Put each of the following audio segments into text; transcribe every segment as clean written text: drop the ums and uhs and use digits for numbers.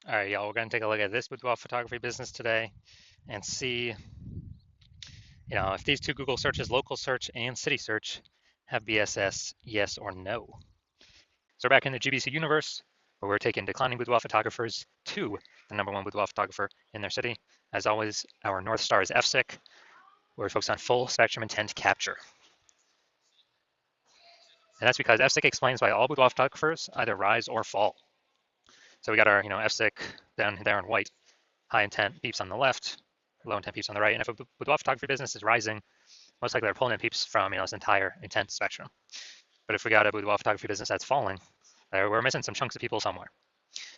All right, y'all, we're going to take a look at this boudoir photography business today and see, if these two Google searches, local search and city search, have BSS, yes or no. So we're back in the GBC universe where we're taking declining boudoir photographers to the #1 boudoir photographer in their city. As always, our North Star is FSIC, where we focus on full spectrum intent capture. And that's because FSIC explains why all boudoir photographers either rise or fall. So we got our, FSIC down there in white, high intent peeps on the left, low intent peeps on the right. And if a boudoir photography business is rising, most likely they're pulling in peeps from this entire intent spectrum. But if we got a boudoir photography business that's falling, we're missing some chunks of people somewhere.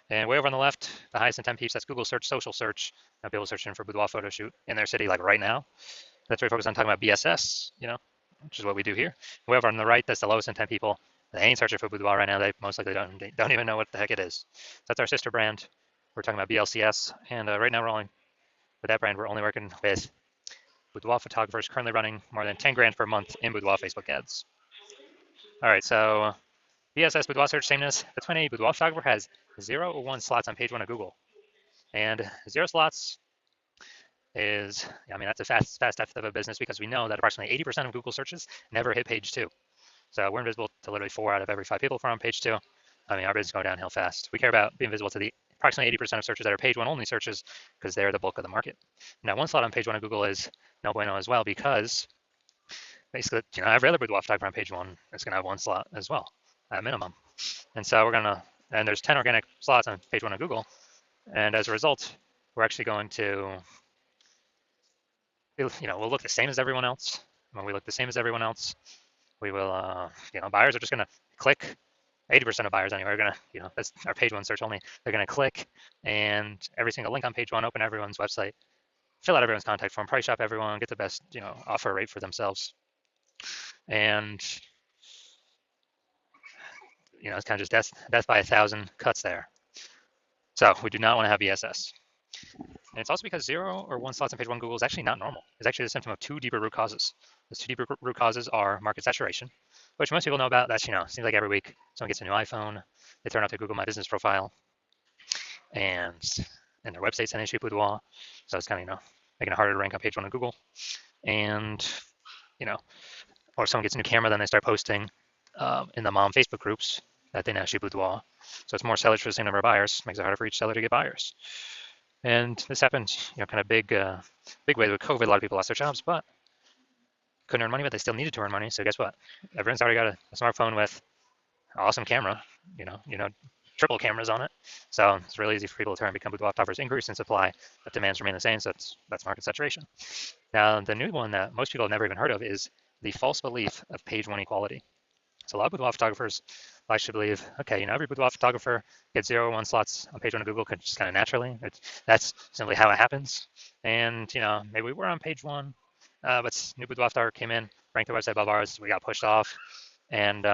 And way over on the left, the highest intent peeps, that's Google search, social search. People searching for boudoir photo shoot in their city, like right now. That's where we focus on talking about BSS, which is what we do here. Way over on the right, that's the lowest intent people. They ain't searching for boudoir right now. They most likely don't even know what the heck it is. So that's our sister brand. We're talking about BLCS, and right now with that brand, we're only working with boudoir photographers currently running more than 10 grand per month in boudoir Facebook ads. All right, so BSS boudoir search sameness. That's when a boudoir photographer has 0 or 1 slots on page 1 of Google. And 0 slots is, that's a fast death of a business because we know that approximately 80% of Google searches never hit page 2. So we're invisible to literally 4 out of every 5 people if we're on page 2. Our business is going downhill fast. We care about being visible to the approximately 80% of searches that are page 1 only searches because they're the bulk of the market. Now, 1 slot on page 1 of Google is no bueno as well because basically, every other boudoir photographer on page 1 is going to have 1 slot as well at minimum. And so and there's 10 organic slots on page 1 of Google. And as a result, we're actually going to, we'll look the same as everyone else. When we look the same as everyone else, we will, buyers are just going to click. 80% of buyers anyway are going to, that's our page 1 search only. They're going to click, and every single link on page 1, open everyone's website, fill out everyone's contact form, price shop everyone, get the best, offer rate for themselves. And, it's kind of just death by 1,000 cuts there. So we do not want to have BSS. And it's also because 0 or 1 slots on page 1 Google is actually not normal. It's actually the symptom of 2 deeper root causes. Those 2 deeper root causes are market saturation, which most people know about. That's, seems like every week someone gets a new iPhone, they turn off their Google My Business profile, and their website's an issue boudoir. So it's kind of, making it harder to rank on page 1 of Google. And, or someone gets a new camera, then they start posting in the mom Facebook groups that they now shoot boudoir. So it's more sellers for the same number of buyers, makes it harder for each seller to get buyers. And this happened, kind of big way with COVID. A lot of people lost their jobs, but couldn't earn money, but they still needed to earn money. So guess what? Everyone's already got a smartphone with an awesome camera, triple cameras on it. So it's really easy for people to turn and become boudoir photographers. Increase in supply, but demands remain the same. So that's market saturation. Now, the new one that most people have never even heard of is the false belief of page 1 equality. So a lot of boudoir photographers actually believe, okay, every boudoir photographer gets 0 or 1 slots on page 1 of Google just kind of naturally. That's simply how it happens. And, maybe we were on page 1, but new boudoir photographer came in, ranked the website above ours, we got pushed off. And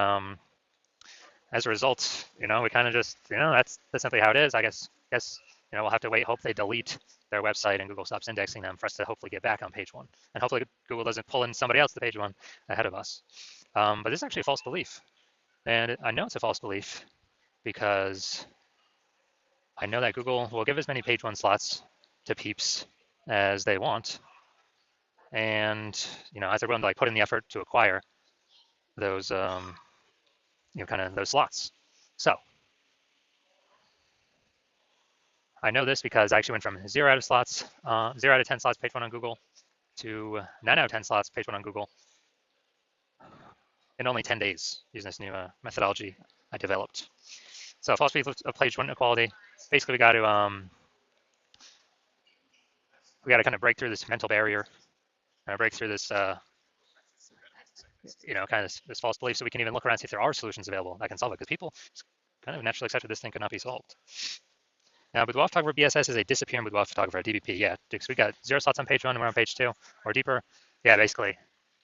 as a result, we kind of just, that's simply how it is. I guess, we'll have to wait, hope they delete their website and Google stops indexing them for us to hopefully get back on page 1. And hopefully Google doesn't pull in somebody else to page 1 ahead of us. But this is actually a false belief. And I know it's a false belief because I know that Google will give as many page 1 slots to peeps as they want. And, as they're willing to put in the effort to acquire those, kind of those slots. So I know this because I actually went from 0 out of slots, 0 out of 10 slots page 1 on Google to 9 out of 10 slots page 1 on Google in only 10 days using this new methodology I developed. So false belief of page 1 equality. Basically, we got to kind of break through this mental barrier, break through this, kind of this false belief, so we can even look around and see if there are solutions available that can solve it. Because people kind of naturally accepted this thing could not be solved. Now, boudoir photographer BSS is a disappearing boudoir photographer, DBP. Yeah, because we got 0 slots on page 1 and we're on page 2 or deeper. Yeah, basically,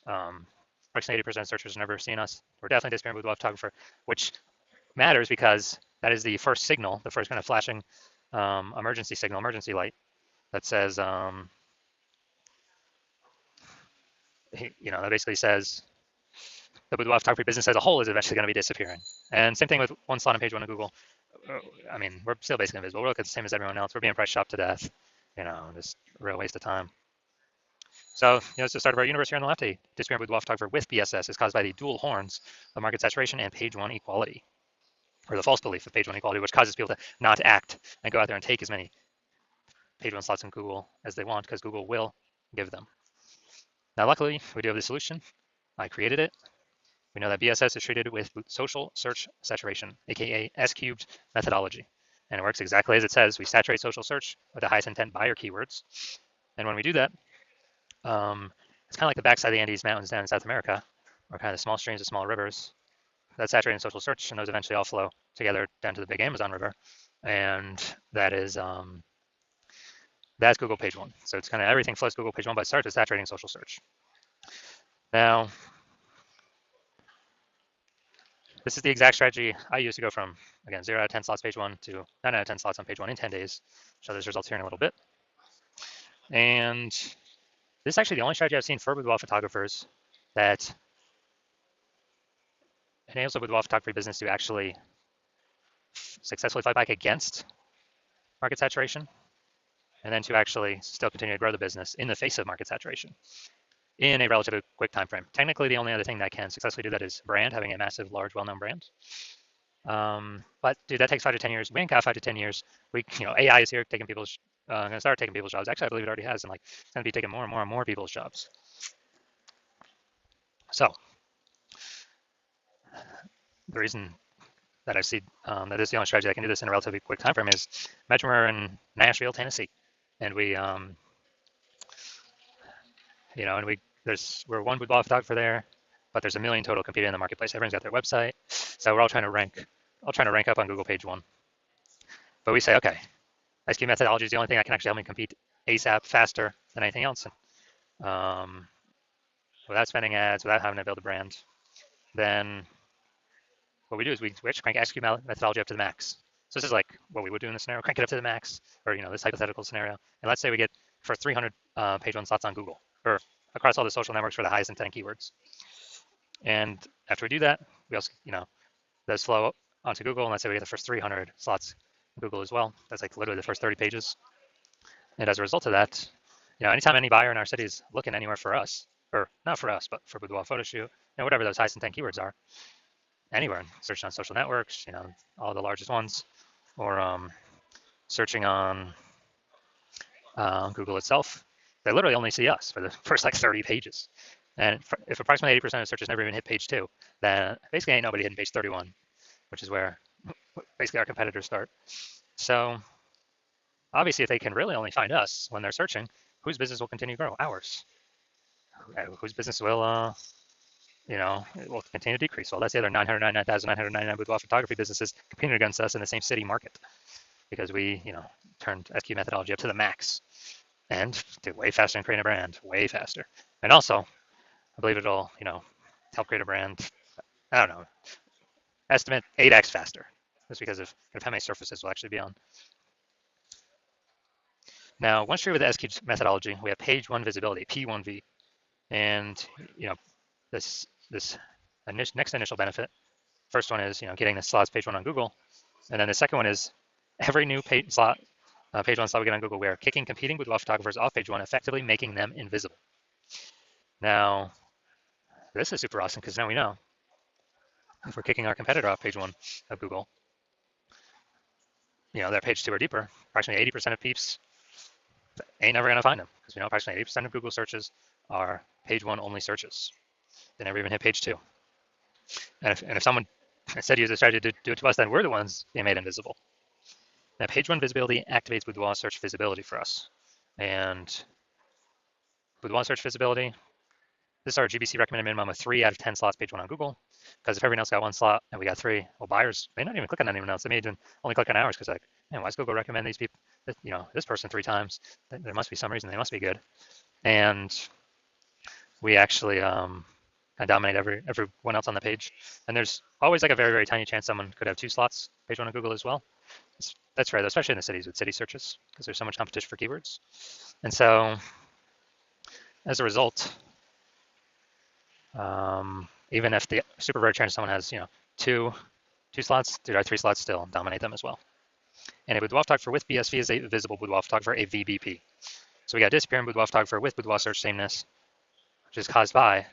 approximately 80% of searchers have never seen us. We're definitely disappearing boudoir photographer, which matters because that is the first signal, the first kind of flashing emergency signal, emergency light that says, that basically says the boudoir photography business as a whole is eventually going to be disappearing. And same thing with 1 slot on page 1 of Google. I mean, we're still basically invisible. We look the same as everyone else. We're being price shopped to death. Just a real waste of time. So, it's the start of our universe here on the left. A disagreement with Boudoir photographer with BSS is caused by the dual horns of market saturation and page one equality, or the false belief of page one equality, which causes people to not act and go out there and take as many page one slots in Google as they want, because Google will give them. Now, luckily, we do have the solution. I created it. We know that BSS is treated with social search saturation, aka S cubed methodology. And it works exactly as it says. We saturate social search with the highest intent buyer keywords. And when we do that, it's kind of like the backside of the Andes Mountains down in South America, or kind of small streams of small rivers. That's saturating social search, and those eventually all flow together down to the big Amazon River. And that's Google page one. So it's kind of everything flows Google page one, but it starts with saturating social search. Now, this is the exact strategy I use to go from, again, 0 out of 10 slots page one to 9 out of 10 slots on page one in 10 days. Show those results here in a little bit. And this is actually the only strategy I've seen for boudoir photographers that enables the boudoir photography business to actually successfully fight back against market saturation, and then to actually still continue to grow the business in the face of market saturation in a relatively quick time frame. Technically, the only other thing that can successfully do that is brand, having a massive, large, well-known brand. But dude, that takes 5 to 10 years. We ain't got 5 to 10 years. AI is here taking people's, going to start taking people's jobs. Actually, I believe it already has, and it's going to be taking more and more and more people's jobs. So the reason that I see that is the only strategy that can do this in a relatively quick time frame is imagine we're in Nashville, Tennessee, and we're one boudoir photographer there, but there's a million total competing in the marketplace. Everyone's got their website, so we're all trying to rank up on Google page one. But we say, okay, SQ methodology is the only thing that can actually help me compete ASAP faster than anything else, and without spending ads, without having to build a brand. Then what we do is we actually crank SQ methodology up to the max. So this is like what we would do in this scenario, crank it up to the max, or this hypothetical scenario. And let's say we get for 300 page one slots on Google, or across all the social networks for the highest intent keywords. And after we do that, we also, those flow onto Google, and let's say we get the first 300 slots in Google as well. That's like literally the first 30 pages. And as a result of that, anytime any buyer in our city is looking anywhere for us, or not for us, but for boudoir photo shoot, whatever those highest intent keywords are, anywhere, searching on social networks, all the largest ones, or searching on Google itself, they literally only see us for the first 30 pages. And if approximately 80% of searches never even hit page 2, then basically ain't nobody hitting page 31, which is where basically our competitors start. So obviously, if they can really only find us when they're searching, whose business will continue to grow? Ours. Whose business will it will continue to decrease. Well, that's the other 999,999 boudoir photography businesses competing against us in the same city market, because we, turned SQ methodology up to the max and did way faster than creating a brand, way faster. And also, I believe it'll, help create a brand, I don't know, estimate 8x faster, just because of how many surfaces we'll actually be on. Now, once you're with the SQ methodology, we have page one visibility, P1V. And, this next initial benefit, first one is, getting the slots page one on Google. And then the second one is every new page one slot we get on Google, we are kicking competing boudoir photographers off page one, effectively making them invisible. Now, this is super awesome, because now we know if we're kicking our competitor off page one of Google, they're page two or deeper, approximately 80% of peeps ain't never going to find them, because approximately 80% of Google searches are page one only searches. They never even hit page two. And if someone instead used a strategy to do it to us, then we're the ones being made invisible. Now, page one visibility activates boudoir search visibility for us. And boudoir search visibility, this is our GBC recommended minimum of 3 out of 10 slots page one on Google. Because if everyone else got 1 slot and we got 3, well, buyers may not even click on anyone else. They may even only click on ours, because man, why does Google recommend these people, this person 3 times? There must be some reason. They must be good. And we actually dominate everyone else on the page. And there's always a very, very tiny chance someone could have 2 slots page one on Google as well. That's rare, especially in the cities with city searches, because there's so much competition for keywords. And so as a result, even if the super rare chance someone has, two 2 slots, there are 3 slots still, dominate them as well. And a boudoir photographer with BSV is a visible boudoir photographer, a VBP. So we got disappearing boudoir photographer with boudoir search sameness, which is caused by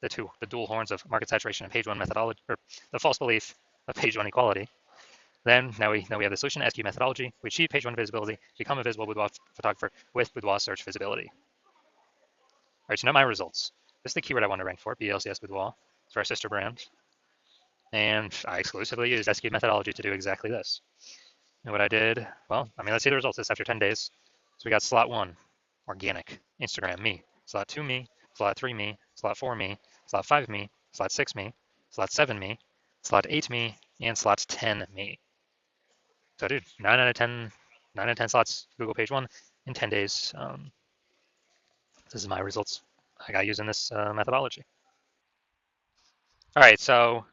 the dual horns of market saturation and page one methodology, or the false belief of page one equality. Then now we have the solution SQ methodology. We achieve page one visibility, become a visible boudoir photographer with boudoir search visibility. All right, so now my results. This is the keyword I want to rank for, BLCS Boudoir. It's our sister brand. And I exclusively used SQ methodology to do exactly this. And what I did, well, let's see the results. This after 10 days. So we got slot 1, organic, Instagram, me. Slot 2, me. Slot 3, me. Slot 4, me. Slot 5, me. Slot 6, me. Slot 7, me. Slot 8, me. And slot 10, me. So dude, 9 out of 10 slots Google page 1 in 10 days. This is my results I got using this methodology. All right, so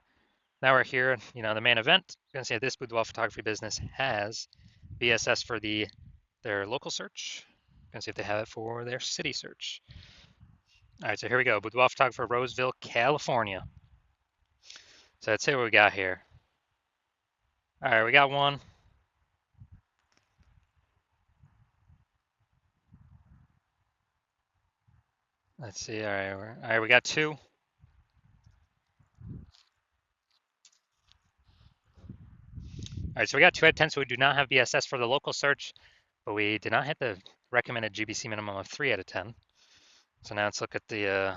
now we're here, the main event. We're gonna say this boudoir photography business has BSS for their local search. We're gonna see if they have it for their city search. All right, so here we go. Boudoir photographer, Roseville, California. So let's see what we got here. All right, we got one. Let's see. All right, we got 2. All right, so we got 2 out of 10. So we do not have BSS for the local search, but we did not hit the recommended GBC minimum of 3 out of 10. So now let's look at the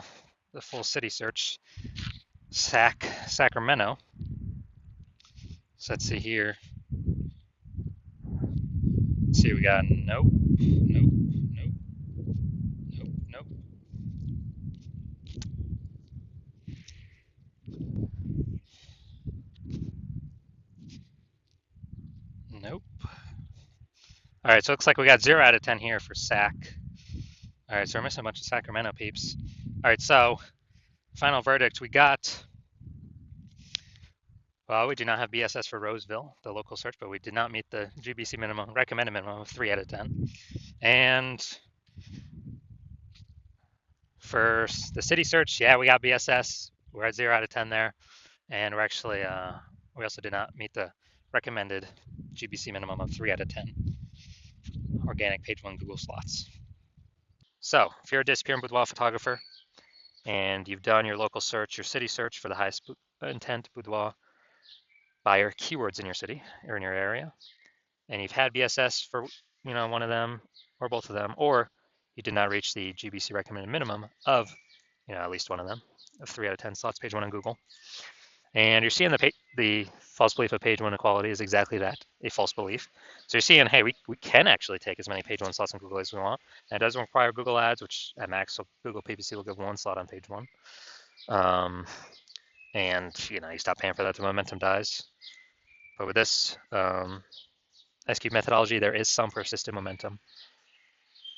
full city search. Sacramento. So let's see here. Let's see, we got nope, nope, nope, nope, nope. Nope. All right, so it looks like we got 0 out of 10 here for Sac. All right, so we're missing a bunch of Sacramento peeps. All right, so final verdict, we got, well, we do not have BSS for Roseville, the local search, but we did not meet the GBC minimum, recommended minimum of 3 out of 10. And for the city search, yeah, we got BSS. We're at 0 out of 10 there. And we're actually, we also did not meet the recommended GBC minimum of 3 out of 10 organic page 1 Google slots. So if you're a disappearing boudoir photographer and you've done your local search, your city search for the highest intent boudoir buyer keywords in your city or in your area, and you've had BSS for one of them or both of them, or you did not reach the GBC recommended minimum of at least one of them, of 3 out of 10 slots page 1 on Google, and you're seeing the false belief of page 1 equality is exactly that, a false belief. So you're seeing, hey, we can actually take as many page 1 slots on Google as we want. And it doesn't require Google ads, which at max, so Google PPC will give 1 slot on page 1. And you stop paying for that, the momentum dies. But with this SQ methodology, there is some persistent momentum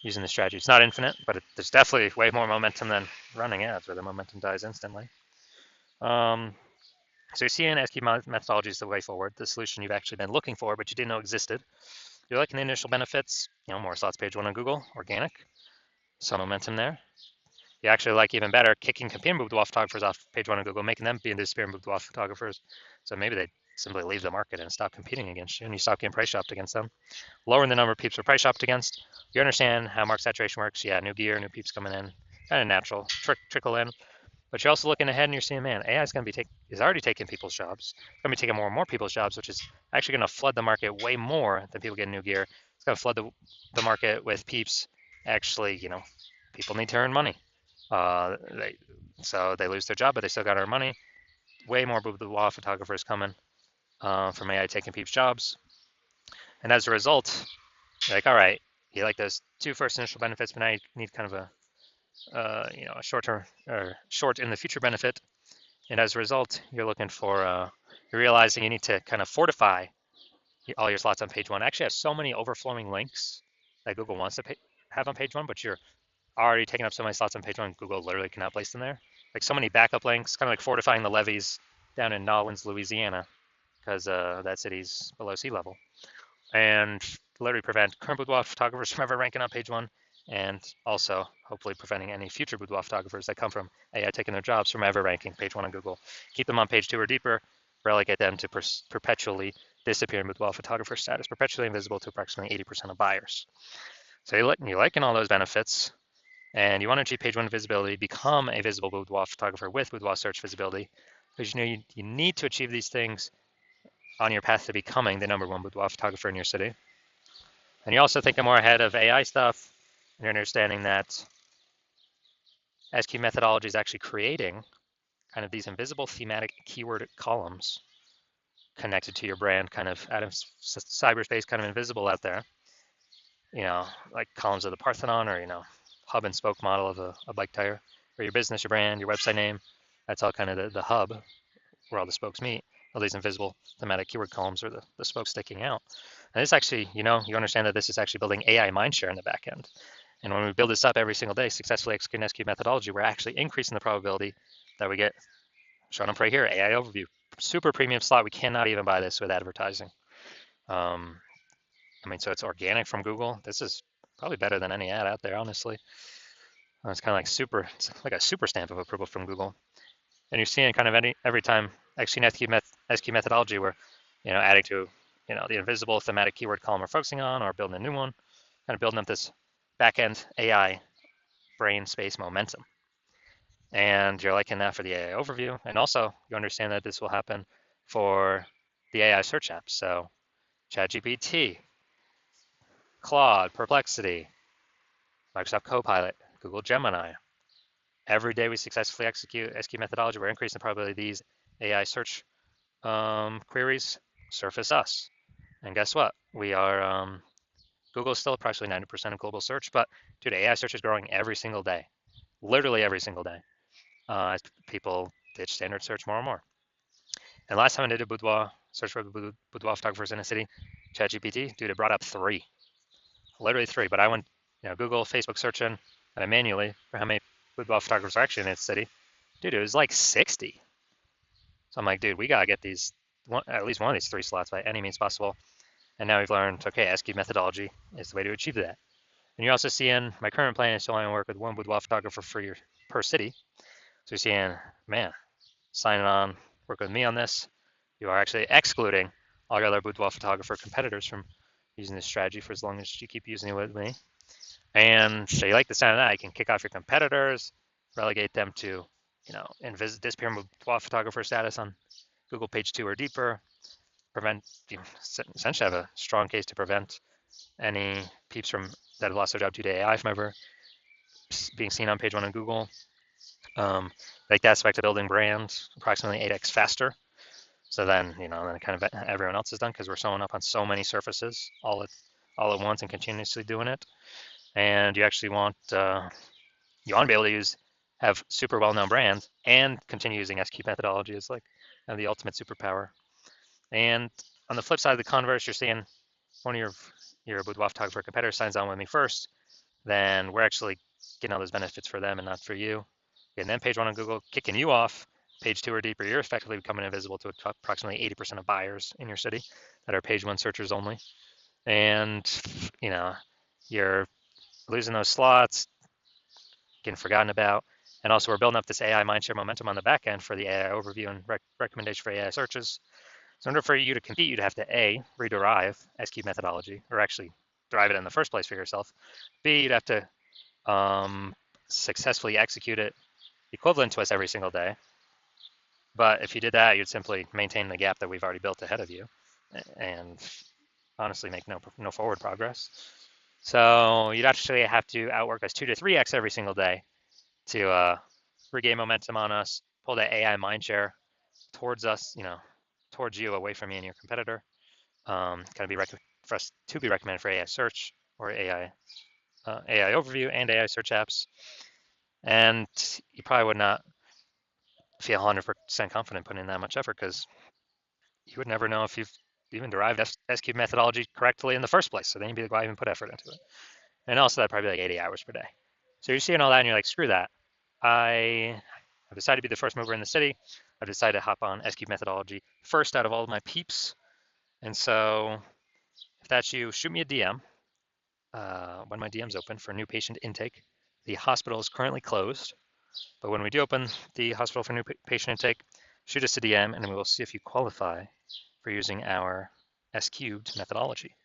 using the strategy. It's not infinite, but there's definitely way more momentum than running ads where the momentum dies instantly. So you're seeing SQ methodology is the way forward, the solution you've actually been looking for, but you didn't know existed. You're liking the initial benefits, more slots page 1 on Google, organic, some momentum there. You actually like even better kicking competing boudoir photographers off page 1 on Google, making them be disappearing boudoir photographers. So maybe they simply leave the market and stop competing against you, and you stop getting price shopped against them. Lowering the number of peeps we're price shopped against. You understand how market saturation works. Yeah, new gear, new peeps coming in, kind of natural, trickle in. But you're also looking ahead and you're seeing, man, AI is going to is already taking people's jobs. It's going to be taking more and more people's jobs, which is actually going to flood the market way more than people getting new gear. It's going to flood the market with peeps. Actually, people need to earn money. So they lose their job, but they still got to earn money. Way more boudoir photographers coming from AI taking peeps' jobs. And as a result, you're like, all right, you like those 2 first initial benefits, but now you need kind of a a short-term or short in the future benefit. And as a result, you're looking for, you're realizing you need to kind of fortify all your slots on page 1. Actually, have so many overflowing links that Google wants to have on page 1, but you're already taking up so many slots on page 1, Google literally cannot place them there. Like so many backup links, kind of like fortifying the levees down in Nolens, Louisiana, because that city's below sea level. And literally prevent current boudoir photographers from ever ranking on page 1. And also hopefully preventing any future boudoir photographers that come from AI taking their jobs from ever ranking page 1 on Google. Keep them on page 2 or deeper, relegate them to perpetually disappear in boudoir photographer status, perpetually invisible to approximately 80% of buyers. So you're liking all those benefits, and you want to achieve page one visibility, become a visible boudoir photographer with boudoir search visibility, because you need to achieve these things on your path to becoming the #1 boudoir photographer in your city. And you're also thinking more ahead of AI stuff, and you're understanding that SQ methodology is actually creating kind of these invisible thematic keyword columns connected to your brand, kind of out of cyberspace, kind of invisible out there. Like columns of the Parthenon, or hub and spoke model of a bike tire, or your business, your brand, your website name. That's all kind of the hub where all the spokes meet. All these invisible thematic keyword columns are the spokes sticking out. And this actually, you understand that this is actually building AI mindshare in the back end. And when we build this up every single day, successfully executing SQ methodology, we're actually increasing the probability that we get shown up right here, AI overview, super premium slot. We cannot even buy this with advertising. So it's organic from Google. This is probably better than any ad out there, honestly. It's kind of like it's like a super stamp of approval from Google. And you're seeing kind of every time executing SQ methodology, we're adding to the invisible thematic keyword column we're focusing on, or building a new one, kind of building up this back-end AI brain space momentum. And you're liking that for the AI overview. And also you understand that this will happen for the AI search apps. So ChatGPT, Claude, Perplexity, Microsoft Copilot, Google Gemini. Every day we successfully execute SQ methodology, we're increasing the probability these AI search queries surface us. And guess what? We are, Google is still approximately 90% of global search, but dude, AI search is growing every single day, literally every single day, as people ditch standard search more and more. And last time I did a boudoir search for boudoir photographers in a city, ChatGPT, dude, it brought up 3, literally 3. But I went, Google, Facebook searching, and I manually for how many boudoir photographers are actually in its city. Dude, it was like 60. So I'm like, dude, we gotta get at least one of these 3 slots by any means possible. And now we've learned, okay, SQ methodology is the way to achieve that. And you're also seeing my current plan is to only work with one boudoir photographer per city. So you're seeing, man, signing on, work with me on this. You are actually excluding all your other boudoir photographer competitors from using this strategy for as long as you keep using it with me. And so you like the sound of that, you can kick off your competitors, relegate them to, disappear boudoir photographer status on Google page 2 or deeper, essentially have a strong case to prevent any peeps that have lost their job due to AI from ever being seen on page 1 on Google. Like the aspect of building brand approximately 8x faster. So then, then kind of everyone else is done, because we're showing up on so many surfaces all at once and continuously doing it. And you actually want to be able to have super well-known brand and continue using SQ methodology as like the ultimate superpower. And on the flip side of the converse, you're seeing one of your boudoir photographer competitors signs on with me first, then we're actually getting all those benefits for them and not for you. And then page 1 on Google kicking you off. Page 2 or deeper, you're effectively becoming invisible to approximately 80% of buyers in your city that are page 1 searchers only. And you're losing those slots, getting forgotten about. And also we're building up this AI mindshare momentum on the back end for the AI overview and recommendation for AI searches. So in order for you to compete, you'd have to A, rederive SQ methodology, or actually derive it in the first place for yourself. B, you'd have to successfully execute it equivalent to us every single day. But if you did that, you'd simply maintain the gap that we've already built ahead of you and honestly make no forward progress. So you'd actually have to outwork us 2 to 3x every single day to regain momentum on us, pull that AI mindshare towards us, towards you, away from me and your competitor. Kind of be for us to be recommended for AI search or AI overview and AI search apps. And you probably would not feel 100% confident putting in that much effort, because you would never know if you've even derived SQ methodology correctly in the first place. So then you'd be like, why even put effort into it? And also that'd probably be like 80 hours per day. So you're seeing all that and you're like, screw that. I've decided to be the first mover in the city. I've decided to hop on SQ methodology first out of all of my peeps. And so if that's you, shoot me a DM when my DM's open for new patient intake. The hospital is currently closed, but when we do open the hospital for new patient intake, Shoot us to DM and we will see if you qualify for using our S cubed methodology.